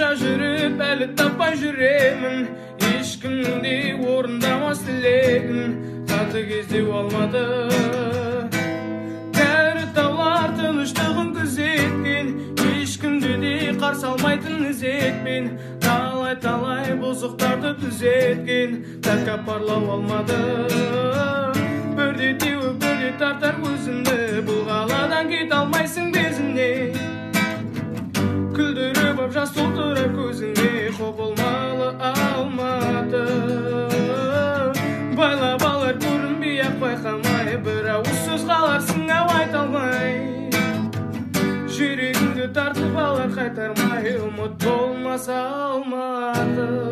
Қанша жүріп әлі таппай жүремін, ешкімнің де орындамас тілегін, қатыгездеу алмады. Кәрі таулар тыныштығын күзеткен, ешкімді де қарсы алмайтын ізетпен, талай бұзықтарды түзеткен, тәкаппарлау алмады. Бірде теуіп бірде тартар көзімді, бұл қаладан кете алмайсың безіне. Күлдіріп ап жас толтырар көзіңе, құбылмалы Алматы. Байлап алар көрінбей ақ байқамай, бір ауыз сөз қаларсың ау айта алмай. Жүрегіңді тартып алар қайтармай, ұмыт болмаса Алматы.